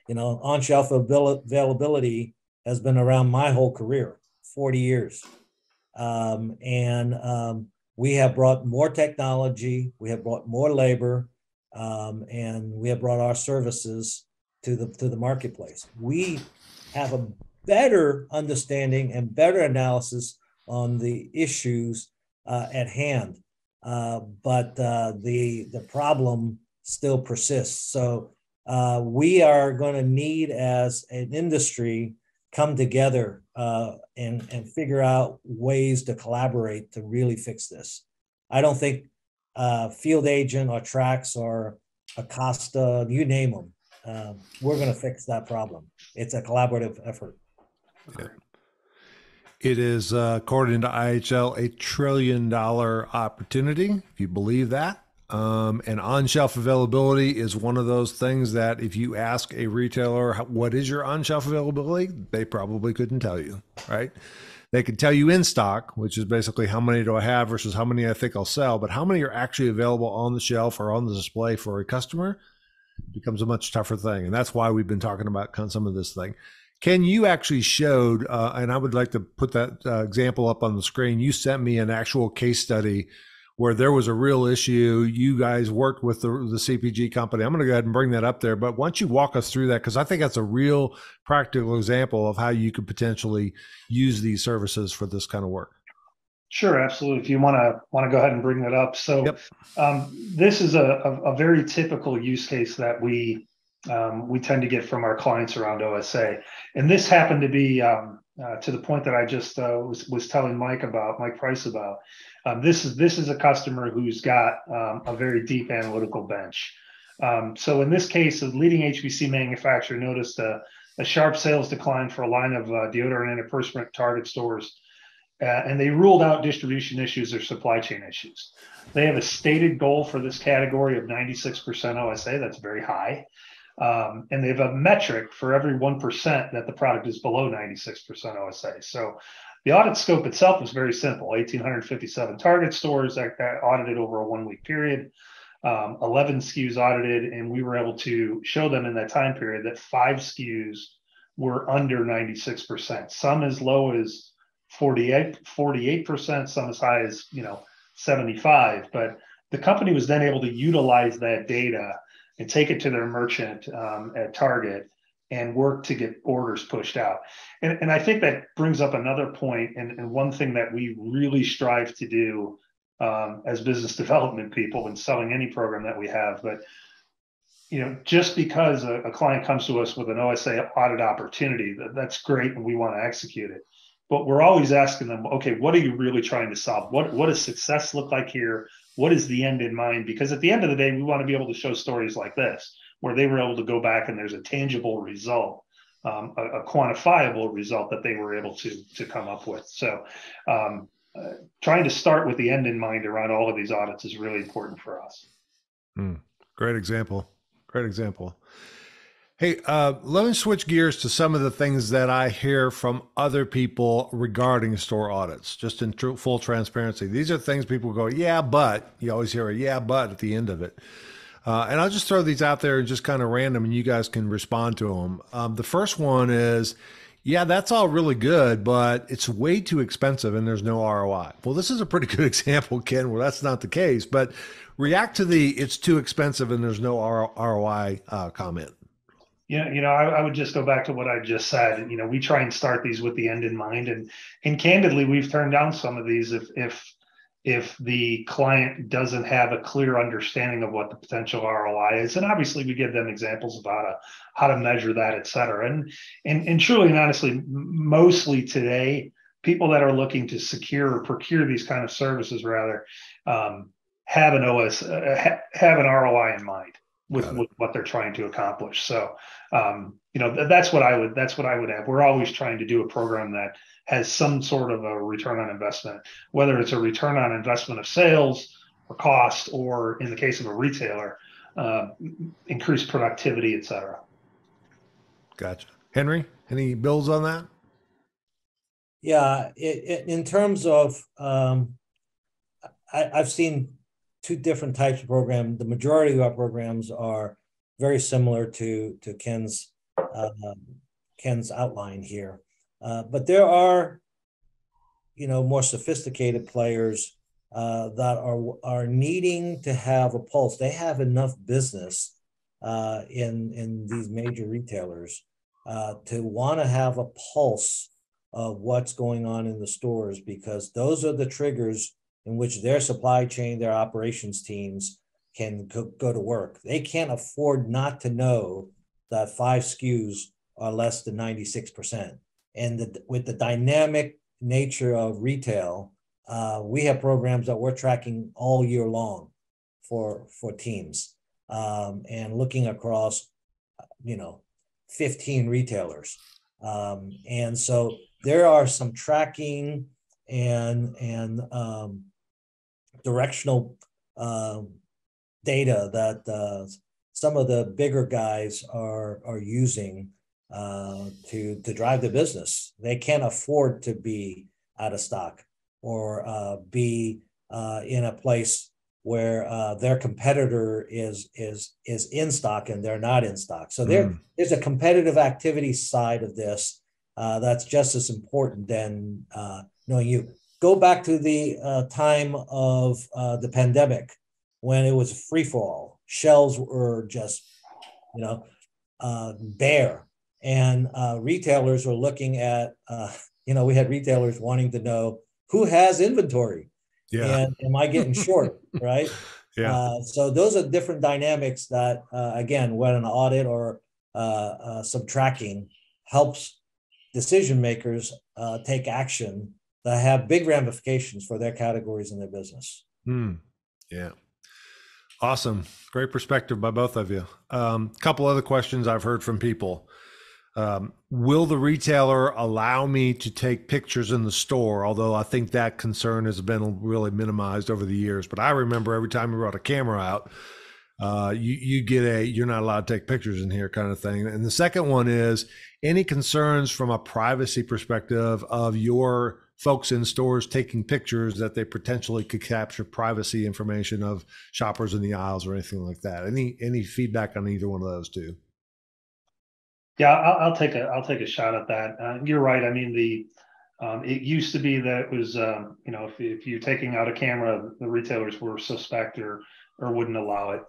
On-shelf availability has been around my whole career, 40 years. We have brought more technology, we have brought more labor, and we have brought our services to the marketplace. We have a better understanding and better analysis on the issues at hand, but the problem still persists. So we are going to need, as an industry, come together and figure out ways to collaborate to really fix this. I don't think Field Agent or Trax or Acosta, you name them, we're going to fix that problem. It's a collaborative effort. Yeah. It is, according to IHL, $1 trillion opportunity, if you believe that. And on-shelf availability is one of those things that if you ask a retailer, what is your on-shelf availability? They probably couldn't tell you, right? They could tell you in stock, which is basically how many do I have versus how many I think I'll sell, but how many are actually available on the shelf or on the display for a customer becomes a much tougher thing. And that's why we've been talking about some of this thing. Ken, you actually showed, and I would like to put that example up on the screen. You sent me an actual case study where there was a real issue. You guys worked with the CPG company. I'm going to go ahead and bring that up there. But why don't you walk us through that? Because I think that's a real practical example of how you could potentially use these services for this kind of work. Sure, absolutely. If you want to go ahead and bring that up. So yep. This is a very typical use case that we tend to get from our clients around OSA. And this happened to be to the point that I just was telling Mike Price about. This is a customer who's got a very deep analytical bench. So in this case, a leading HPC manufacturer noticed a sharp sales decline for a line of deodorant and antiperspirant Target stores, and they ruled out distribution issues or supply chain issues. They have a stated goal for this category of 96% OSA. That's very high. And they have a metric for every 1% that the product is below 96% OSA. So the audit scope itself was very simple. 1,857 Target stores that audited over a 1-week period, 11 SKUs audited, and we were able to show them in that time period that 5 SKUs were under 96%. Some as low as 48%, some as high as 75%. But the company was then able to utilize that data and take it to their merchant at Target and work to get orders pushed out. And I think that brings up another point, and one thing that we really strive to do as business development people when selling any program that we have. But just because a client comes to us with an OSA audit opportunity, that's great, and we want to execute it. But we're always asking them, okay, what are you really trying to solve? What does success look like here? What is the end in mind? Because at the end of the day, we want to be able to show stories like this, where they were able to go back and there's a tangible result, a quantifiable result that they were able to come up with. So trying to start with the end in mind around all of these audits is really important for us. Great example. Great example. Hey, let me switch gears to some of the things that I hear from other people regarding store audits, just in full transparency. These are things people go, yeah, but you always hear a yeah, but at the end of it. And I'll just throw these out there and just kind of random, and you guys can respond to them. The first one is, yeah, that's all really good, but it's way too expensive and there's no ROI. Well, this is a pretty good example, Ken, where that's not the case, but react to the it's too expensive and there's no ROI comment. Yeah, I would just go back to what I just said. We try and start these with the end in mind, and candidly, we've turned down some of these if the client doesn't have a clear understanding of what the potential ROI is. And obviously, we give them examples about how to measure that, et cetera. And truly and honestly, mostly today, people that are looking to secure or procure these kind of services rather have an ROI in mind with what they're trying to accomplish. So, that's what I would have. We're always trying to do a program that has some sort of a return on investment, whether it's a return on investment of sales or cost, or in the case of a retailer, increased productivity, et cetera. Gotcha. Henry, any bills on that? Yeah, in terms of, I've seen 2 different types of programs. The majority of our programs are very similar to Ken's outline here, but there are, more sophisticated players that are needing to have a pulse. They have enough business in these major retailers to want to have a pulse of what's going on in the stores, because those are the triggers in which their supply chain, their operations teams can go to work. They can't afford not to know that 5 SKUs are less than 96%. And with the dynamic nature of retail, we have programs that we're tracking all year long for teams and looking across, 15 retailers. And so there are some tracking and directional data that some of the bigger guys are using to drive the business. They can't afford to be out of stock or be in a place where their competitor is in stock and they're not in stock. So there's a competitive activity side of this that's just as important than knowing you. Go back to the time of the pandemic when it was free for all. Shelves were just, bare, and retailers were looking at, we had retailers wanting to know who has inventory. Yeah. And am I getting short, right? Yeah. So those are different dynamics that, again, when an audit or some tracking helps decision makers take action that have big ramifications for their categories in their business. Yeah. Awesome. Great perspective by both of you. Couple other questions I've heard from people. Will the retailer allow me to take pictures in the store? Although I think that concern has been really minimized over the years. But I remember every time we brought a camera out, you get you're not allowed to take pictures in here kind of thing. And the second one is, any concerns from a privacy perspective of your folks in stores taking pictures that they potentially could capture privacy information of shoppers in the aisles or anything like that? Any feedback on either one of those two? Yeah, I'll take a shot at that. You're right. I mean, it used to be that it was, if you're taking out a camera, the retailers were suspect or wouldn't allow it.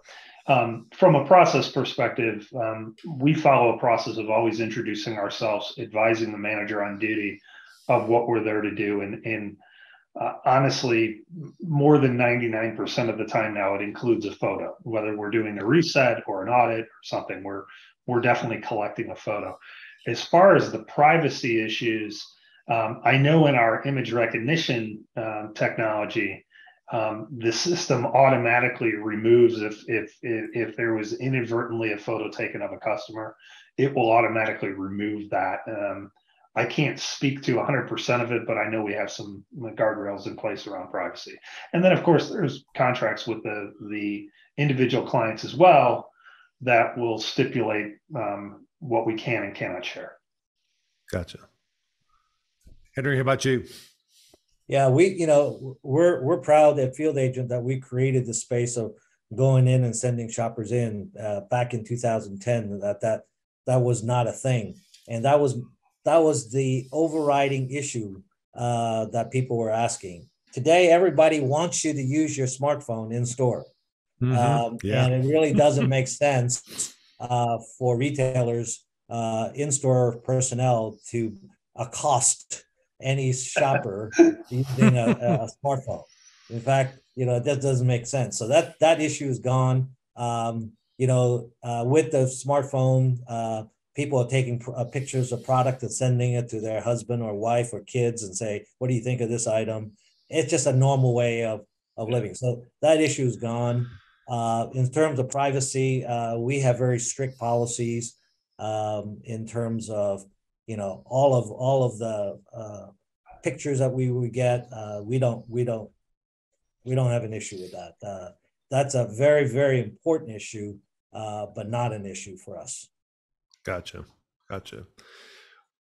From a process perspective, we follow a process of always introducing ourselves, advising the manager on duty of what we're there to do. And honestly, more than 99% of the time now, it includes a photo, whether we're doing a reset or an audit or something, we're definitely collecting a photo. As far as the privacy issues, I know in our image recognition technology, the system automatically removes if there was inadvertently a photo taken of a customer, it will automatically remove that. I can't speak to 100% of it, but I know we have some guardrails in place around privacy. And then, of course, there's contracts with the individual clients as well that will stipulate what we can and cannot share. Gotcha. Henry, how about you? Yeah, we're proud at Field Agent that we created the space of going in and sending shoppers in back in 2010. That was not a thing, and that was the overriding issue that people were asking. Today, everybody wants you to use your smartphone in store. And it really doesn't make sense for retailers, in-store personnel to accost any shopper using a smartphone. In fact, that doesn't make sense. So that issue is gone. With the smartphone, people are taking pictures of product and sending it to their husband or wife or kids and say, what do you think of this item? It's just a normal way of living. So that issue is gone. In terms of privacy, we have very strict policies in terms of, all of the pictures that we would get. We don't have an issue with that. That's a very, very important issue, but not an issue for us. Gotcha.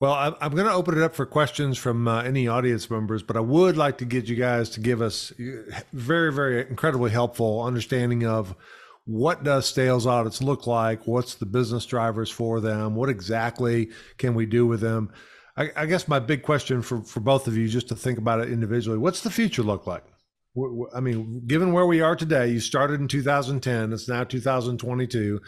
Well, I'm going to open it up for questions from any audience members, but I would like to get you guys to give us very, very incredibly helpful understanding of what does sales audits look like? What's the business drivers for them? What exactly can we do with them? I guess my big question for both of you, just to think about it individually, what's the future look like? I mean, given where we are today, you started in 2010, it's now 2022.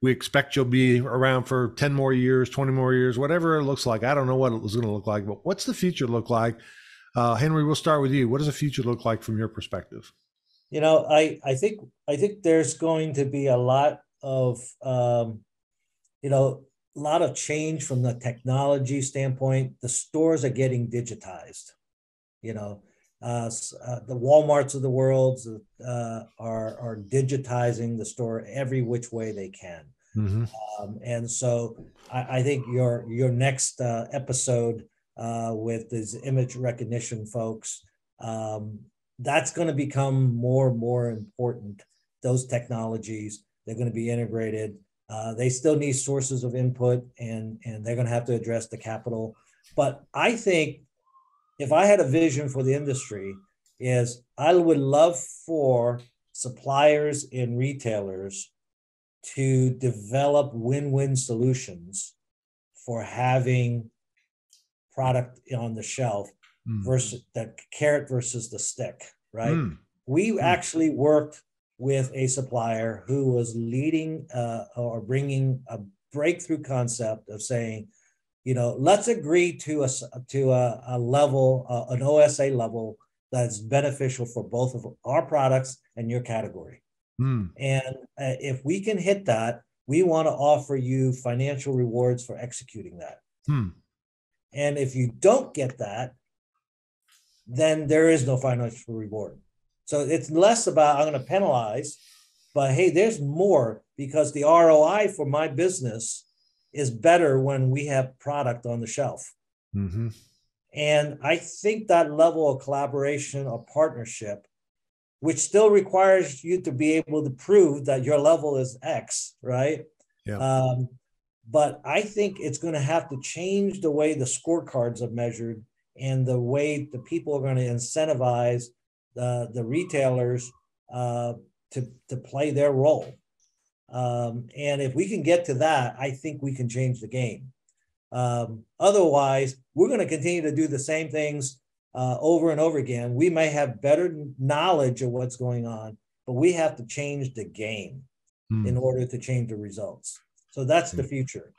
We expect you'll be around for 10 more years, 20 more years, whatever it looks like. I don't know what it was going to look like, but what's the future look like? Henry, we'll start with you. What does the future look like from your perspective? I think there's going to be a lot of, change from the technology standpoint. The stores are getting digitized. The Walmarts of the world are digitizing the store every which way they can. Mm-hmm. And so I think your next episode with these image recognition folks, that's going to become more and more important those technologies. They're going to be integrated. They still need sources of input, and they're going to have to address the capital. But I think if I had a vision for the industry, is I would love for suppliers and retailers to develop win-win solutions for having product on the shelf versus the carrot versus the stick, right? We actually worked with a supplier who was leading or bringing a breakthrough concept of saying, let's agree to a level, an OSA level that's beneficial for both of our products and your category. And if we can hit that, we want to offer you financial rewards for executing that. And if you don't get that, then there is no financial reward. So it's less about, I'm going to penalize, but hey, there's more, because the ROI for my business is better when we have product on the shelf. And I think that level of collaboration or partnership, which still requires you to be able to prove that your level is X, right? Yeah. But I think it's going to have to change the way the scorecards are measured and the way the people are going to incentivize the retailers to play their role. And if we can get to that, I think we can change the game. Otherwise, we're going to continue to do the same things over and over again. We may have better knowledge of what's going on, but we have to change the game in order to change the results. So that's the future.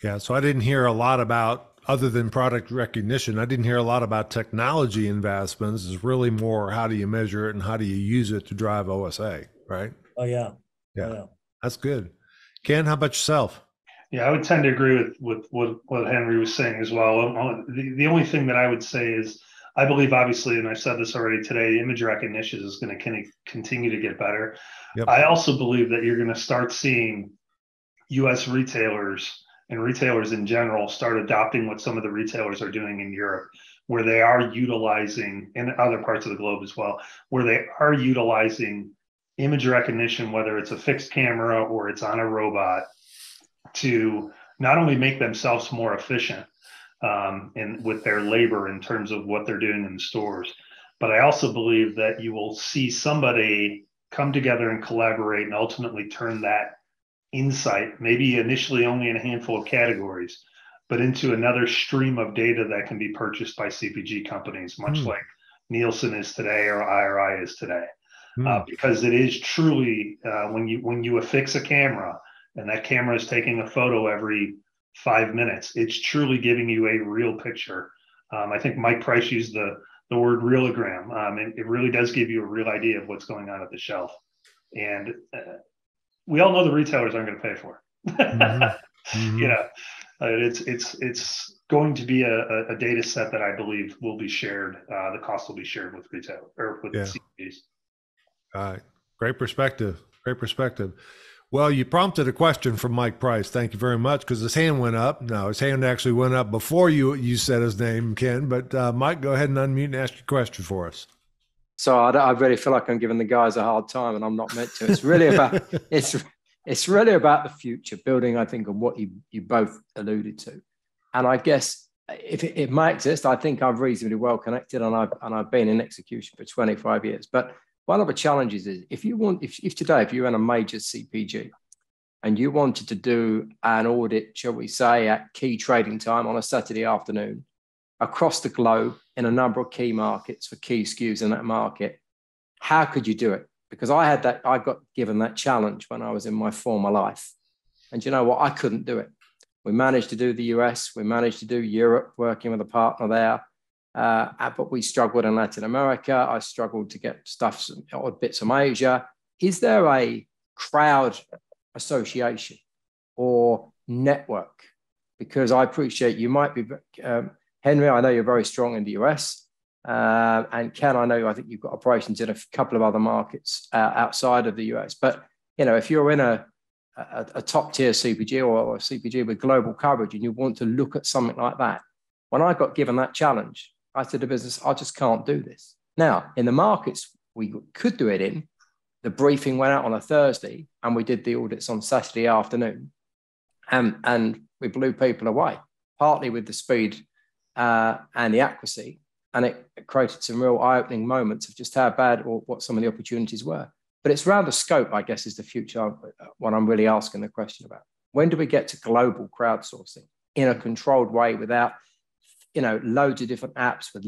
Yeah. So I didn't hear a lot about, other than product recognition, I didn't hear a lot about technology investments. It's really more, how do you measure it and how do you use it to drive OSA, right? Oh, yeah. Yeah. Oh, yeah. That's good. Ken, how about yourself? Yeah, I would tend to agree with what Henry was saying as well. The only thing that I would say is, I believe, obviously, and I've said this already today, image recognition is going to continue to get better. Yep. I also believe that you're going to start seeing U.S. retailers and retailers in general start adopting what some of the retailers are doing in Europe, where they are utilizing, in other parts of the globe as well, where they are utilizing image recognition, whether it's a fixed camera or it's on a robot, to not only make themselves more efficient and with their labor in terms of what they're doing in the stores, but I also believe that you will see somebody come together and collaborate and ultimately turn that insight, maybe initially only in a handful of categories, but into another stream of data that can be purchased by CPG companies, much like Nielsen is today or IRI is today. Because it is truly, when you affix a camera, and that camera is taking a photo every 5 minutes, it's truly giving you a real picture. I think Mike Price used the word realogram. It really does give you a real idea of what's going on at the shelf. And we all know the retailers aren't going to pay for it. It's going to be a data set that I believe will be shared. The cost will be shared with retail or with CPGs. Great perspective. Great perspective. Well, you prompted a question from Mike Price. Thank you very much, because his hand went up. No, his hand actually went up before you said his name, Ken. But Mike, go ahead and unmute and ask your question for us. So I really feel like I'm giving the guys a hard time, and I'm not meant to. It's really about it's really about the future, building, I think, on what you both alluded to. And I guess if it might exist, I think I'm reasonably well connected, and I've been in execution for 25 years. But one of the challenges is, if today you're in a major CPG and you wanted to do an audit, shall we say, at key trading time on a Saturday afternoon across the globe in a number of key markets for key SKUs in that market, how could you do it? Because I got given that challenge when I was in my former life. And you know what? I couldn't do it. We managed to do the US, we managed to do Europe, working with a partner there. But we struggled in Latin America. I struggled to get stuff or bits from Asia. Is there a crowd association or network? Because I appreciate you might be, Henry, I know you're very strong in the US. And Ken, I think you've got operations in a couple of other markets outside of the US. But, if you're in a top tier CPG or a CPG with global coverage and you want to look at something like that, when I got given that challenge, I said to business, I just can't do this. Now, in the markets we could do it in, the briefing went out on a Thursday and we did the audits on Saturday afternoon. And we blew people away, partly with the speed and the accuracy. And it created some real eye-opening moments of just how bad or what some of the opportunities were. But it's around the scope, I guess, is the future, what I'm really asking the question about. When do we get to global crowdsourcing in a controlled way without, loads of different apps with,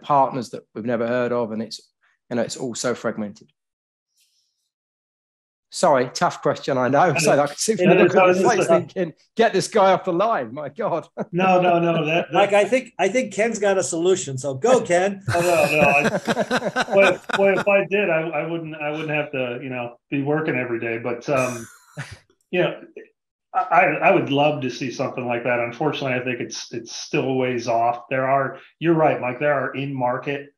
partners that we've never heard of, and it's all so fragmented? Sorry, tough question, I know. So I can see from the face thinking, get this guy off the line. My God. No. Mike, I think Ken's got a solution. So go, Ken. No. If I did, I wouldn't have to, be working every day. But I would love to see something like that. Unfortunately, I think it's still a ways off. You're right, Mike. There are in-market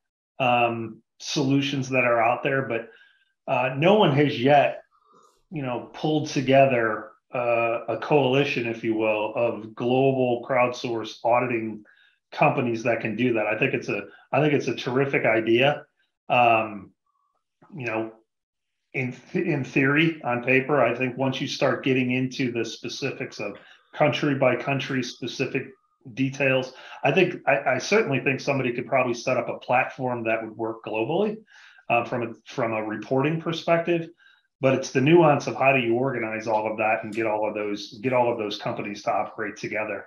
solutions that are out there, but no one has yet pulled together a coalition, if you will, of global crowdsourced auditing companies that can do that. I think it's a terrific idea. In theory, on paper, I think once you start getting into the specifics of country by country specific details, I certainly think somebody could probably set up a platform that would work globally from a reporting perspective. But it's the nuance of how do you organize all of that and get all of those companies to operate together.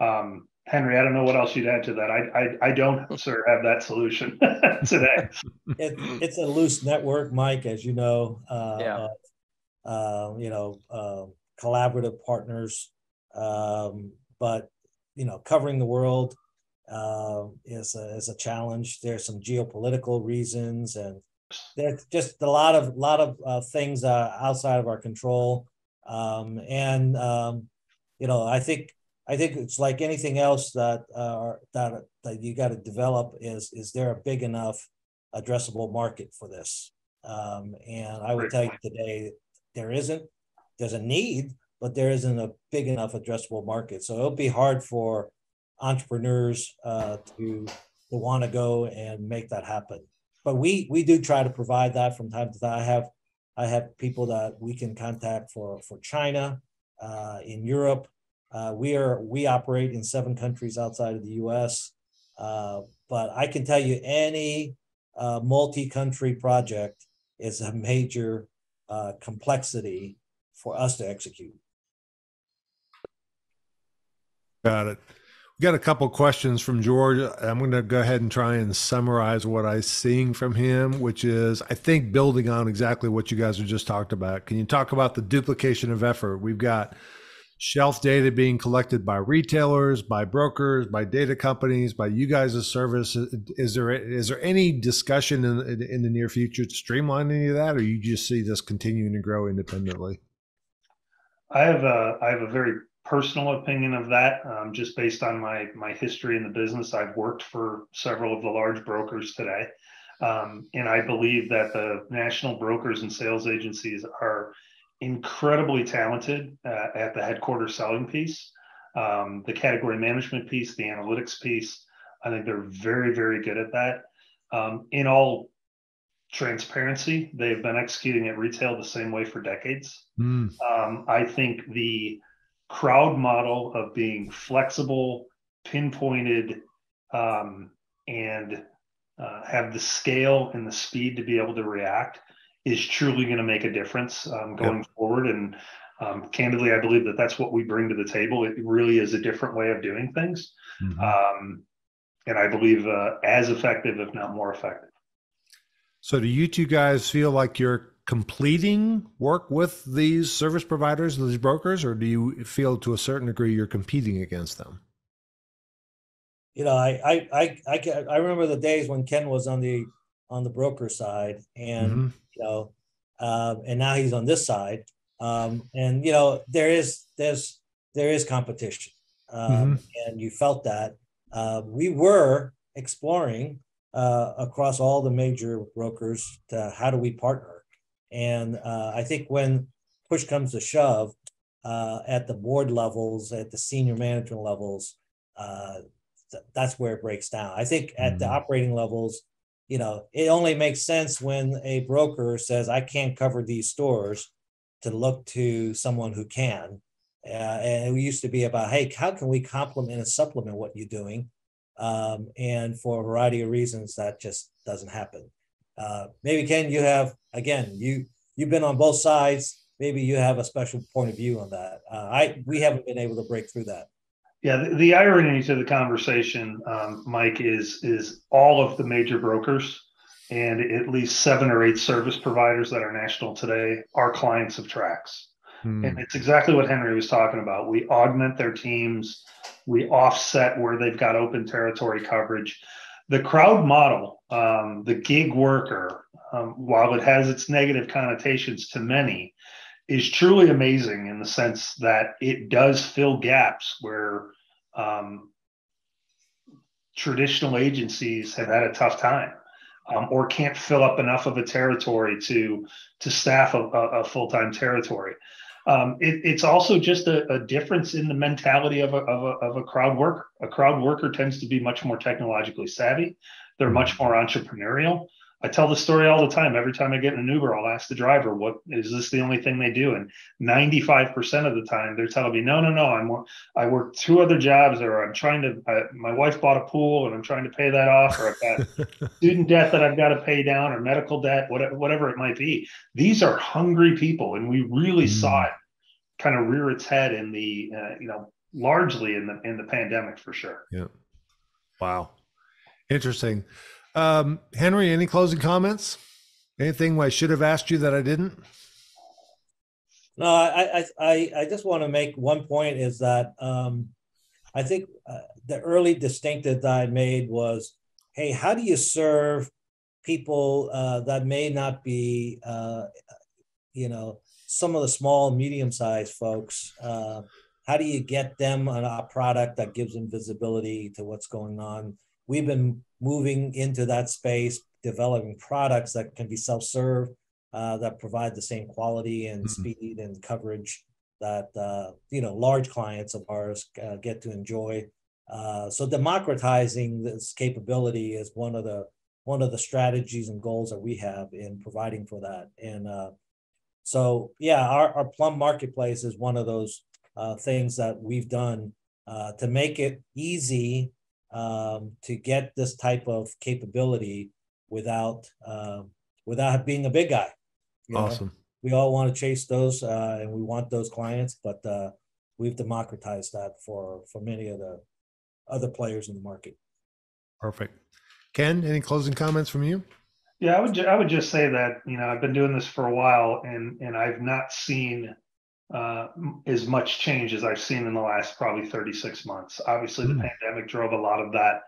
Henry, I don't know what else you'd add to that. I don't, sir, have that solution today. It's a loose network, Mike, as you know. Collaborative partners, but covering the world is a challenge. There's some geopolitical reasons, and there's just a lot of things outside of our control. I think it's like anything else that you got to develop. Is there a big enough addressable market for this? And I would tell you today, there isn't. There's a need, but there isn't a big enough addressable market. So it'll be hard for entrepreneurs to want to go and make that happen. But we do try to provide that from time to time. I have people that we can contact for China, in Europe. We operate in 7 countries outside of the U.S. But I can tell you any multi-country project is a major complexity for us to execute. Got it. We got a couple questions from George. I'm going to go ahead and try and summarize what I'm seeing from him, which is, I think, building on exactly what you guys have just talked about. Can you talk about the duplication of effort? We've got shelf data being collected by retailers, by brokers, by data companies, by you guys as service. Is there any discussion in the near future to streamline any of that, or you just see this continuing to grow independently? I have a very personal opinion of that, just based on my history in the business. I've worked for several of the large brokers today, and I believe that the national brokers and sales agencies are incredibly talented at the headquarters selling piece, the category management piece, the analytics piece. I think they're very, very good at that. In all transparency, they've been executing at retail the same way for decades. I think the crowd model of being flexible, pinpointed, and have the scale and the speed to be able to react is truly going to make a difference going forward. And candidly, I believe that that's what we bring to the table. It really is a different way of doing things. And I believe as effective, if not more effective. So do you two guys feel like you're completing work with these service providers, these brokers, or do you feel to a certain degree you're competing against them? I remember the days when Ken was on the broker side, and and now he's on this side, and there is competition, and you felt that. We were exploring across all the major brokers how do we partner. And I think when push comes to shove at the board levels, at the senior management levels, that's where it breaks down. I think at the operating levels, it only makes sense when a broker says, I can't cover these stores, to look to someone who can. And it used to be about, hey, how can we complement and supplement what you're doing? And for a variety of reasons, that just doesn't happen. Maybe, Ken, you've been on both sides. Maybe you have a special point of view on that. We haven't been able to break through that. Yeah, the irony to the conversation, Mike, is all of the major brokers and at least 7 or 8 service providers that are national today are clients of Trax. And it's exactly what Henry was talking about. We augment their teams. We offset where they've got open territory coverage. The crowd model, the gig worker, while it has its negative connotations to many, is truly amazing in the sense that it does fill gaps where traditional agencies have had a tough time or can't fill up enough of a territory to staff a full-time territory. It's also just a difference in the mentality of a crowd worker. A crowd worker tends to be much more technologically savvy. They're much more entrepreneurial. I tell the story all the time. Every time I get in an Uber, I'll ask the driver, "What is this the only thing they do?" And 95% of the time, they're telling me, "No. I work 2 other jobs, or I'm trying to. My wife bought a pool, and I'm trying to pay that off, or I've got student debt that I've got to pay down, or medical debt, whatever it might be." These are hungry people, and we really saw it kind of rear its head in the largely in the pandemic for sure. Yeah. Wow. Interesting. Henry, any closing comments? Anything I should have asked you that I didn't? No, I just want to make one point is that I think the early distinctive that I made was, hey, how do you serve people that may not be, some of the small, medium-sized folks? How do you get them on a product that gives them visibility to what's going on? We've been moving into that space, developing products that can be self-serve, that provide the same quality and speed and coverage that large clients of ours get to enjoy. So democratizing this capability is one of the strategies and goals that we have in providing for that. And our Plum Marketplace is one of those things that we've done to make it easy to get this type of capability without being a big guy. Awesome. We all want to chase those and we want those clients, but we've democratized that for many of the other players in the market. Perfect. Ken, any closing comments from you? Yeah, I would just say that, I've been doing this for a while and I've not seen as much change as I've seen in the last probably 36 months. Obviously, the pandemic drove a lot of that,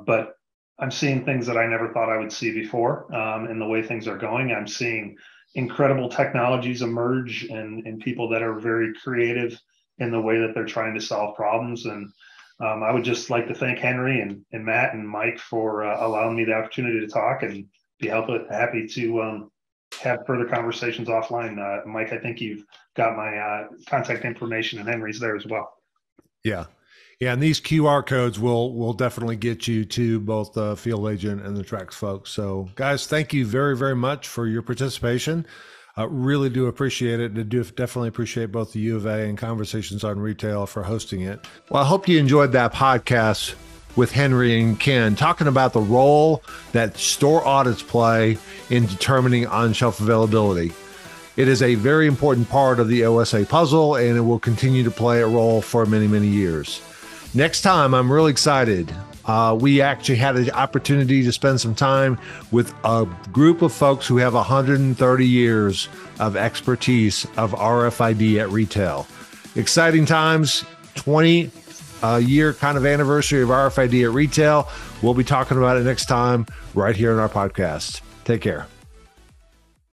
but I'm seeing things that I never thought I would see before in the way things are going. I'm seeing incredible technologies emerge and people that are very creative in the way that they're trying to solve problems. And I would just like to thank Henry and Matt and Mike for allowing me the opportunity to talk, and be happy to have further conversations offline. Mike, I think you've got my contact information, and Henry's there as well. Yeah. Yeah. And these QR codes will definitely get you to both the field agent and the Trax folks. So guys, thank you very, very much for your participation. I really do appreciate it. And definitely appreciate both the U of A and Conversations on Retail for hosting it. Well, I hope you enjoyed that podcast with Henry and Ken, talking about the role that store audits play in determining on-shelf availability. It is a very important part of the OSA puzzle, and it will continue to play a role for many, many years. Next time, I'm really excited. We actually had an opportunity to spend some time with a group of folks who have 130 years of expertise of RFID at retail. Exciting times, 20-year kind of anniversary of RFID at retail. We'll be talking about it next time right here in our podcast. Take care.